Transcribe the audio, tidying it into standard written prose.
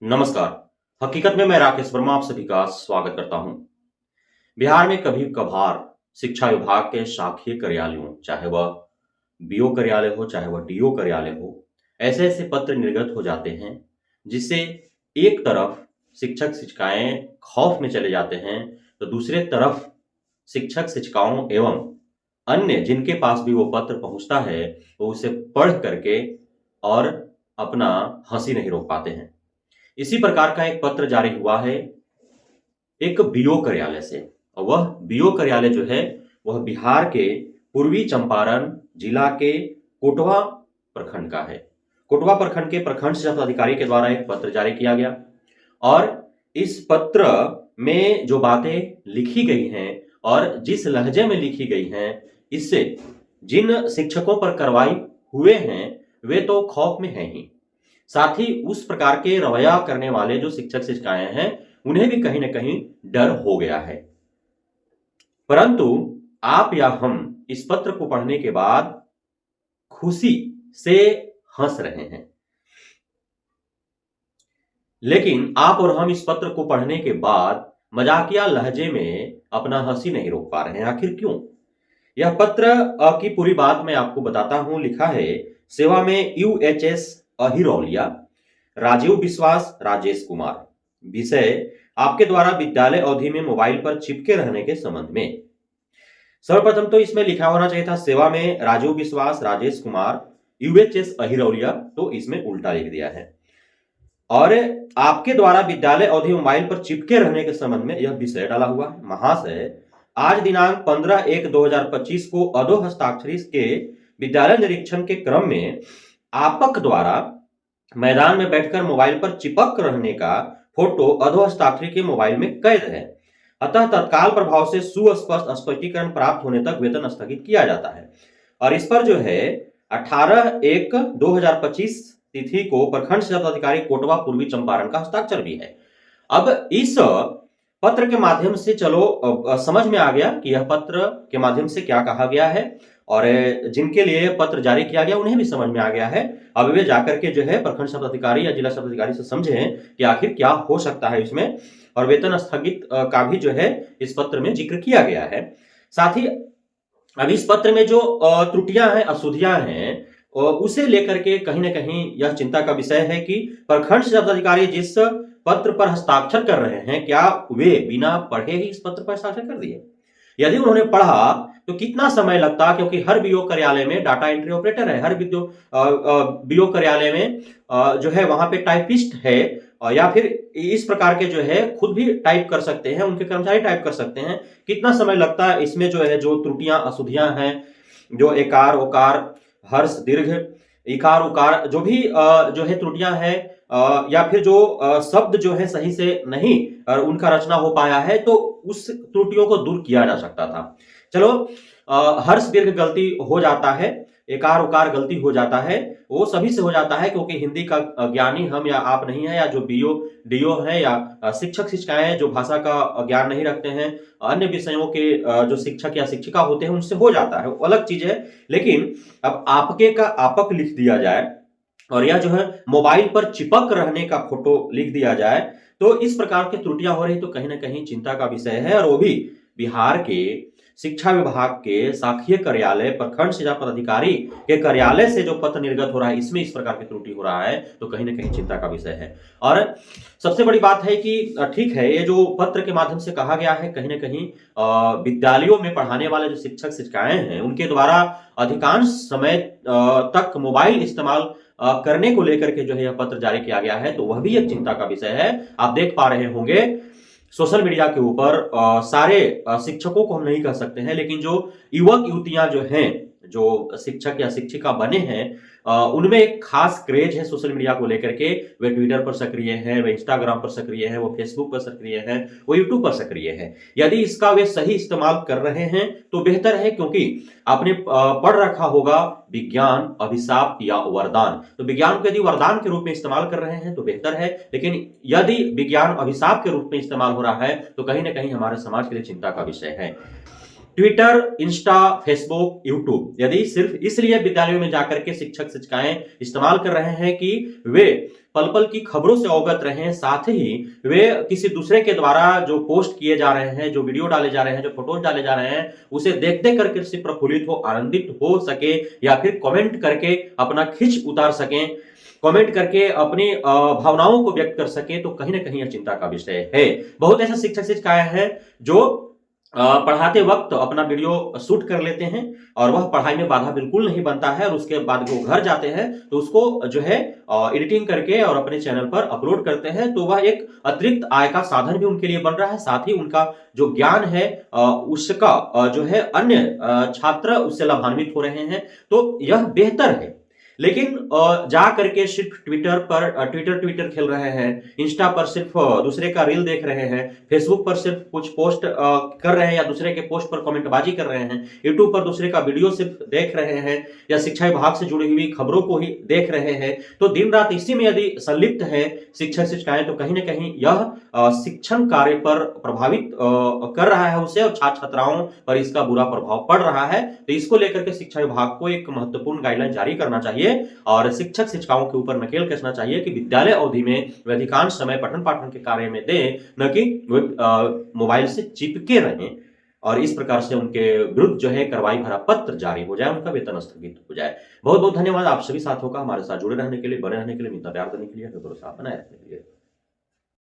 नमस्कार। हकीकत में मैं राकेश वर्मा आप सभी का स्वागत करता हूं। बिहार में कभी कभार शिक्षा विभाग के शाखीय कार्यालयों, चाहे वह बीओ कार्यालय हो, चाहे वह डीओ कार्यालय हो, ऐसे ऐसे पत्र निर्गत हो जाते हैं जिससे एक तरफ शिक्षक शिक्षिकाएं खौफ में चले जाते हैं, तो दूसरे तरफ शिक्षक शिक्षिकाओं एवं अन्य जिनके पास भी वो पत्र पहुंचता है वो उसे पढ़ करके और अपना हंसी नहीं रोक पाते हैं। इसी प्रकार का एक पत्र जारी हुआ है एक बीओ कार्यालय से, और वह बीओ कार्यालय जो है वह बिहार के पूर्वी चंपारण जिला के कोटवा प्रखंड का है। कोटवा प्रखंड के प्रखंड शिक्षा पदाधिकारी के द्वारा एक पत्र जारी किया गया, और इस पत्र में जो बातें लिखी गई हैं और जिस लहजे में लिखी गई हैं, इससे जिन शिक्षकों पर कार्रवाई हुए हैं वे तो खौफ में हैं ही, साथ ही उस प्रकार के रवैया करने वाले जो शिक्षक शिक्षिकाएं हैं उन्हें भी कहीं ना कहीं डर हो गया है। परंतु आप या हम इस पत्र को पढ़ने के बाद खुशी से हंस रहे हैं, लेकिन आप और हम इस पत्र को पढ़ने के बाद मजाकिया लहजे में अपना हंसी नहीं रोक पा रहे हैं। आखिर क्यों? यह पत्र की पूरी बात मैं आपको बताता हूं। लिखा है, सेवा में यूएचएस अहिरौलिया, राजीव विश्वास, राजेश कुमार। विषय, आपके द्वारा विद्यालय अवधि में मोबाइल पर चिपके रहने के संबंध में। सर्वप्रथम तो इसमें लिखा होना चाहिए था सेवा में राजीव विश्वास, राजेश कुमार, यूएचएस अहिरौलिया, तो इसमें उल्टा लिख दिया है। और आपके द्वारा विद्यालय अवधि मोबाइल पर चिपके रहने के संबंध में यह विषय डाला हुआ है। महाशय, आज दिनांक 15/1/2025 को अधो हस्ताक्षरी के विद्यालय निरीक्षण के क्रम में आपक द्वारा मैदान में बैठकर मोबाइल पर चिपक रहने का फोटो अधो हस्ताक्षरी के मोबाइल में कैद है। अतः तत्काल प्रभाव से सुस्पष्ट स्पष्टीकरण प्राप्त होने तक वेतन स्थगित किया जाता है। और इस पर जो है 18/1/2025 तिथि को प्रखंड शिक्षा पदाधिकारी कोटवा पूर्वी चंपारण का हस्ताक्षर भी है। अब इस पत्र के माध्यम से चलो समझ में आ गया कि यह पत्र के माध्यम से क्या कहा गया है, और जिनके लिए पत्र जारी किया गया उन्हें भी समझ में आ गया है। अब वे जाकर के जो है प्रखंड शिक्षा पदाधिकारी या जिला शिक्षा पदाधिकारी से समझें कि आखिर क्या हो सकता है इसमें, और वेतन स्थगित का भी जो है इस पत्र में जिक्र किया गया है। साथ ही अब इस पत्र में जो त्रुटियां हैं, अशुद्धियां हैं, उसे लेकर के कहीं ना कहीं यह चिंता का विषय है कि प्रखंड शिक्षा पदाधिकारी जिस पत्र पर हस्ताक्षर कर रहे हैं, क्या वे बिना पढ़े ही इस पत्र पर हस्ताक्षर कर दिए? यदि उन्होंने पढ़ा तो कितना समय लगता, क्योंकि हर बीओ कार्यालय में डाटा एंट्री ऑपरेटर है, हर बीओ कार्यालय में जो है वहां पे टाइपिस्ट है, या फिर इस प्रकार के जो है खुद भी टाइप कर सकते हैं, उनके कर्मचारी टाइप कर सकते हैं। कितना समय लगता है इसमें जो है जो त्रुटियां अशुद्धियां हैं, जो एकार ओकार हर्ष दीर्घ इकार उकार जो भी जो है त्रुटियां हैं, या फिर जो शब्द जो है सही से नहीं उनका रचना हो पाया है, तो उस त्रुटियों को दूर किया जा सकता था। चलो, हर्ष दीर्घ गलती हो जाता है, एकार उकार गलती हो जाता है, वो सभी से हो जाता है, क्योंकि हिंदी का ज्ञानी हम या आप नहीं है, या जो बीओ डीओ है या शिक्षक शिक्षिकाएं जो भाषा का ज्ञान नहीं रखते हैं, अन्य विषयों के जो शिक्षक या शिक्षिका होते हैं उनसे हो जाता है, वो अलग चीज है। लेकिन अब आपके का आपक लिख दिया जाए और यह जो है मोबाइल पर चिपक रहने का फोटो लिख दिया जाए, तो इस प्रकार की त्रुटियां हो रही, तो कहीं ना कहीं चिंता का विषय है। और वो भी बिहार के शिक्षा विभाग के शाखीय कार्यालय प्रखंड शिक्षा पदाधिकारी के कार्यालय से जो पत्र निर्गत हो रहा है, इसमें इस प्रकार की त्रुटि हो रहा है, तो कहीं ना कहीं चिंता का विषय है। और सबसे बड़ी बात है कि ठीक है, ये जो पत्र के माध्यम से कहा गया है, कहीं ना कहीं विद्यालयों में पढ़ाने वाले जो शिक्षक शिक्षिकाएं हैं उनके द्वारा अधिकांश समय तक मोबाइल इस्तेमाल करने को लेकर के जो है यह पत्र जारी किया गया है, तो वह भी एक चिंता का विषय है। आप देख पा रहे होंगे सोशल मीडिया के ऊपर सारे शिक्षकों को हम नहीं कह सकते हैं, लेकिन जो युवक युवतियां जो हैं, जो शिक्षक या शिक्षिका बने हैं, उनमें एक खास क्रेज है सोशल मीडिया को लेकर के। वे ट्विटर पर सक्रिय हैं, वे इंस्टाग्राम पर सक्रिय हैं, वो फेसबुक पर सक्रिय हैं, वो यूट्यूब पर सक्रिय हैं। यदि इसका वे सही इस्तेमाल कर रहे हैं तो बेहतर है, क्योंकि आपने पढ़ रखा होगा विज्ञान अभिशाप या वरदान, तो विज्ञान को यदि वरदान के रूप में इस्तेमाल कर रहे हैं तो बेहतर है, लेकिन यदि विज्ञान अभिशाप के रूप में इस्तेमाल हो रहा है तो कहीं ना कहीं हमारे समाज के लिए चिंता का विषय है। ट्विटर, इंस्टा, फेसबुक, यूट्यूब यदि सिर्फ इसलिए विद्यालयों में जाकर के शिक्षक शिक्षिकाएं इस्तेमाल कर रहे हैं कि वे पल पल की खबरों से अवगत रहें, साथ ही वे किसी दूसरे के द्वारा जो पोस्ट किए जा रहे हैं, जो वीडियो डाले जा रहे हैं, जो फोटोज डाले जा रहे हैं, उसे देख देख करके सिर्फ प्रफुल्लित हो, आनंदित हो सके, या फिर कमेंट करके अपना खिंच उतार सकें, कमेंट करके अपनी भावनाओं को व्यक्त कर सके, तो कहीं ना कहीं यह चिंता का विषय है। बहुत ऐसे शिक्षक शिक्षिकाएं हैं जो पढ़ाते वक्त अपना वीडियो शूट कर लेते हैं और वह पढ़ाई में बाधा बिल्कुल नहीं बनता है, और उसके बाद वो घर जाते हैं तो उसको जो है एडिटिंग करके और अपने चैनल पर अपलोड करते हैं, तो वह एक अतिरिक्त आय का साधन भी उनके लिए बन रहा है। साथ ही उनका जो ज्ञान है उसका जो है अन्य छात्र उससे लाभान्वित हो रहे हैं, तो यह बेहतर है। लेकिन जा करके सिर्फ ट्विटर खेल रहे हैं, इंस्टा पर सिर्फ दूसरे का रील देख रहे हैं, फेसबुक पर सिर्फ कुछ पोस्ट कर रहे हैं या दूसरे के पोस्ट पर कमेंटबाजी कर रहे हैं, यूट्यूब पर दूसरे का वीडियो सिर्फ देख रहे हैं, या शिक्षा विभाग से जुड़ी हुई खबरों को ही देख रहे हैं, तो दिन रात इसी में यदि संलिप्त है शिक्षक शिक्षिकाएं, तो कहीं ना कहीं यह शिक्षण कार्य पर प्रभावित कर रहा है उसे, और छात्र छात्राओं पर इसका बुरा प्रभाव पड़ रहा है। तो इसको लेकर के शिक्षा विभाग को एक महत्वपूर्ण गाइडलाइन जारी करना चाहिए और शिक्षक शिक्षिकाओं के ऊपर नकेल कसना चाहिए कि विद्यालय अवधि में वे अधिकांश समय पठन पाठन के कार्य में दें, न कि मोबाइल से चिपके रहें, और इस प्रकार से उनके विरुद्ध जो है कार्रवाई भरा पत्र जारी हो जाए, उनका वेतन स्थगित हो जाए। बहुत बहुत धन्यवाद आप सभी साथियों का हमारे साथ जुड़े रहने के लिए, बने रहने के लिए, मिलता प्यार देने के लिए, भरोसा बनाए रखने के लिए।